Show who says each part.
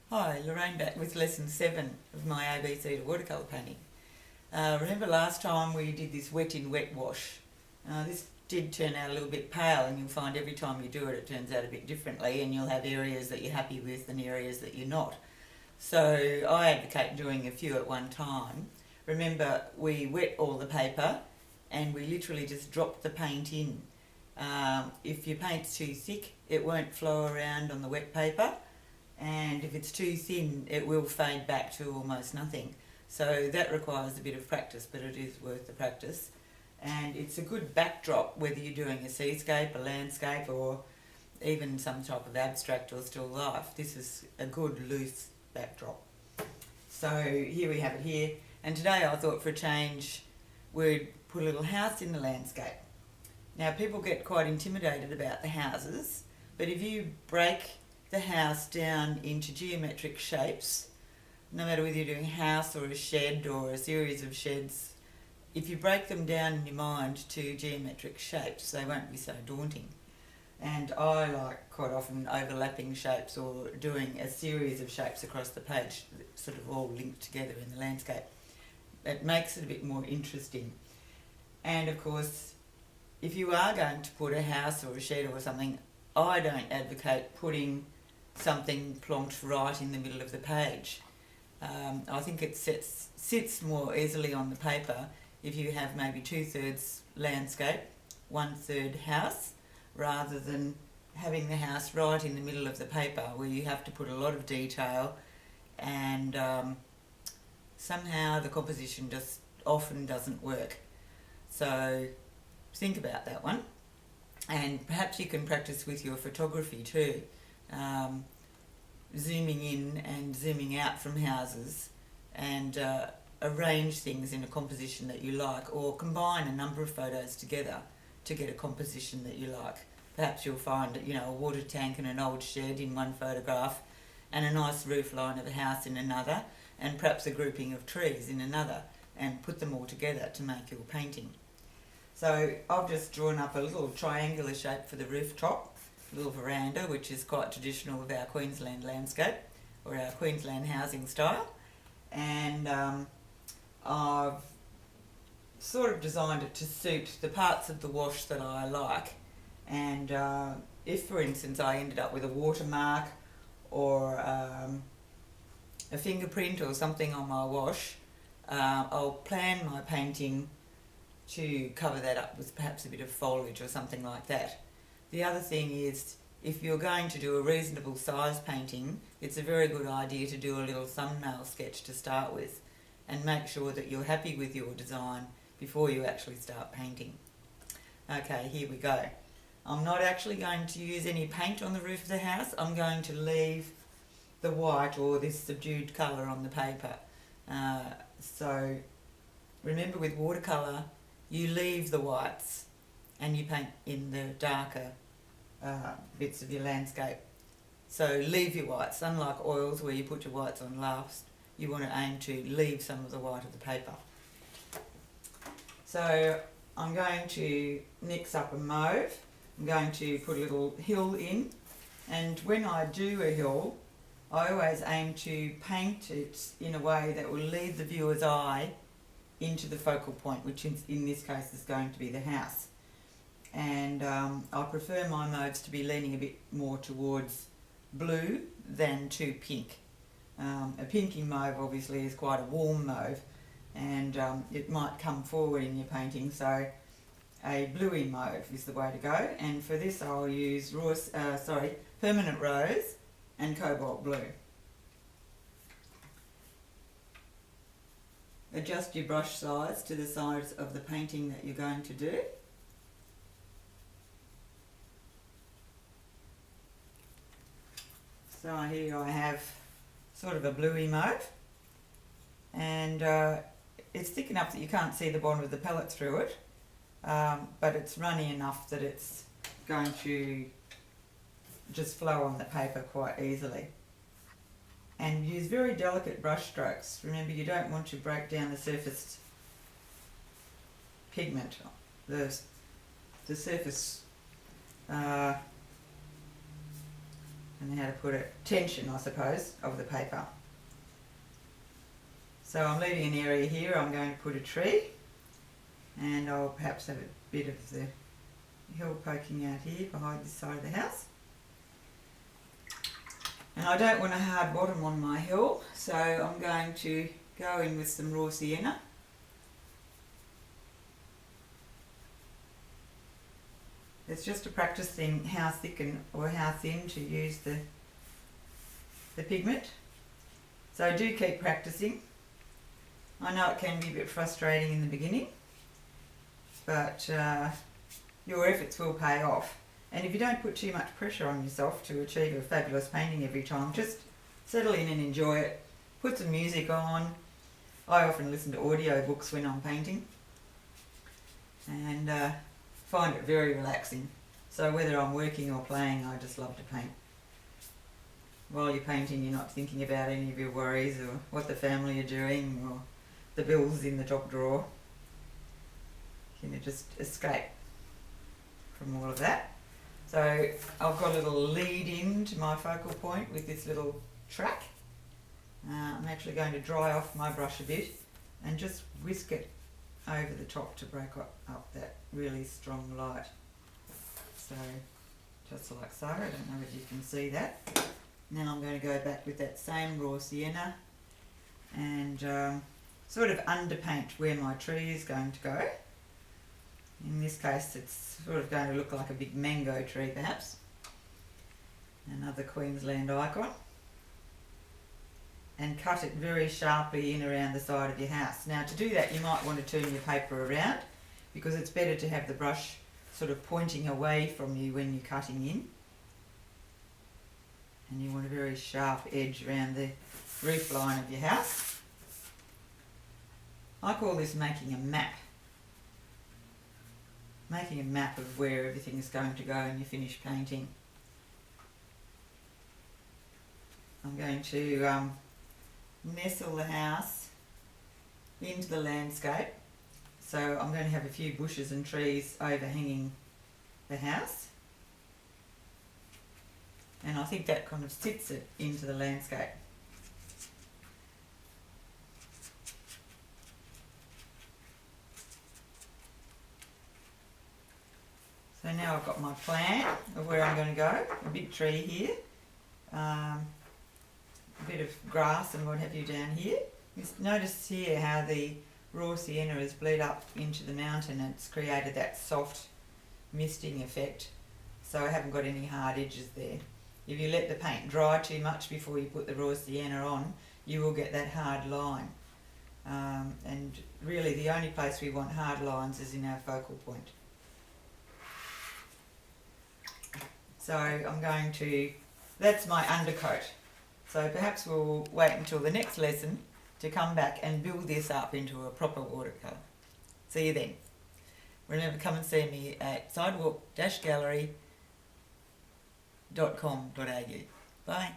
Speaker 1: Hi, Lorraine back with lesson 7 of my ABC to watercolour painting. Remember last time we did this wet in wet wash. This did turn out a little bit pale, and you'll find every time you do it it turns out a bit differently, and you'll have areas that you're happy with and areas that you're not. So I advocate doing a few at one time. Remember, we wet all the paper and we literally just drop the paint in. If your paint's too thick it won't flow around on the wet paper, and if it's too thin it will fade back to almost nothing. So that requires a bit of practice, but it is worth the practice. And it's a good backdrop whether you're doing a seascape, a landscape, or even some type of abstract or still life. This is a good loose backdrop. So here we have it here, and today I thought for a change we'd put a little house in the landscape. Now people get quite intimidated about the houses, but if you break the house down into geometric shapes, no matter whether you're doing a house or a shed or a series of sheds, if you break them down in your mind to geometric shapes, they won't be so daunting. And I like quite often overlapping shapes or doing a series of shapes across the page that sort of all linked together in the landscape. It makes it a bit more interesting. And of course, if you are going to put a house or a shed or something, I don't advocate putting something plonked right in the middle of the page. I think it sits more easily on the paper if you have maybe 2/3 landscape, 1/3 house, rather than having the house right in the middle of the paper where you have to put a lot of detail, and somehow the composition just often doesn't work. So think about that one, and perhaps you can practice with your photography too. Zooming in and zooming out from houses, and arrange things in a composition that you like, or combine a number of photos together to get a composition that you like. Perhaps you'll find a water tank and an old shed in one photograph, and a nice roof line of a house in another, and perhaps a grouping of trees in another, and put them all together to make your painting. So I've just drawn up a little triangular shape for the rooftop, little veranda, which is quite traditional of our Queensland landscape or our Queensland housing style, and I've sort of designed it to suit the parts of the wash that I like. And if for instance I ended up with a watermark or a fingerprint or something on my wash, I'll plan my painting to cover that up with perhaps a bit of foliage or something like that. The other thing is, if you're going to do a reasonable size painting, it's a very good idea to do a little thumbnail sketch to start with, and make sure that you're happy with your design before you actually start painting. Okay, here we go. I'm not actually going to use any paint on the roof of the house. I'm going to leave the white or this subdued colour on the paper. So remember, with watercolour you leave the whites and you paint in the darker bits of your landscape. So leave your whites. Unlike oils where you put your whites on last, you want to aim to leave some of the white of the paper. So I'm going to mix up a mauve. I'm going to put a little hill in, and when I do a hill I always aim to paint it in a way that will lead the viewer's eye into the focal point, which in this case is going to be the house. And I prefer my mauves to be leaning a bit more towards blue than to pink. A pinky mauve obviously is quite a warm mauve, and it might come forward in your painting, so a bluey mauve is the way to go. And for this I'll use permanent rose and cobalt blue. Adjust your brush size to the size of the painting that you're going to do. So here I have sort of a bluey mauve, and it's thick enough that you can't see the bottom of the palette through it, but it's runny enough that it's going to just flow on the paper quite easily. And use very delicate brush strokes. Remember, you don't want to break down the surface pigment, the surface and how to put a tension, I suppose, of the paper. So I'm leaving an area here. I'm going to put a tree, and I'll perhaps have a bit of the hill poking out here behind this side of the house. And I don't want a hard bottom on my hill, so I'm going to go in with some raw sienna. It's just a practice thing how thick or how thin to use the pigment. So do keep practicing. I know it can be a bit frustrating in the beginning, but your efforts will pay off. And if you don't put too much pressure on yourself to achieve a fabulous painting every time, just settle in and enjoy it. Put some music on. I often listen to audio books when I'm painting, and find it very relaxing. So whether I'm working or playing, I just love to paint. While you're painting, you're not thinking about any of your worries or what the family are doing or the bills in the top drawer. You can just escape from all of that. So I've got a little lead in to my focal point with this little track. I'm actually going to dry off my brush a bit and just whisk it over the top to break up that really strong light. So just like so. I don't know if you can see that. Now I'm going to go back with that same raw sienna and sort of underpaint where my tree is going to go. In this case it's sort of going to look like a big mango tree perhaps. Another Queensland icon. And cut it very sharply in around the side of your house. Now to do that you might want to turn your paper around because it's better to have the brush sort of pointing away from you when you're cutting in. And you want a very sharp edge around the roof line of your house. I call this making a map. Making a map of where everything is going to go when you finish painting. I'm going to nestle the house into the landscape. So I'm going to have a few bushes and trees overhanging the house. And I think that kind of sits it into the landscape. So now I've got my plan of where I'm going to go. A big tree here. A bit of grass and what have you down here. Just notice here how the raw sienna has bled up into the mountain and it's created that soft misting effect. So I haven't got any hard edges there. If you let the paint dry too much before you put the raw sienna on, you will get that hard line. And really the only place we want hard lines is in our focal point. So I'm going to, that's my undercoat. So perhaps we'll wait until the next lesson to come back and build this up into a proper watercolour. See you then. Remember, come and see me at sidewalk-gallery.com.au. Bye.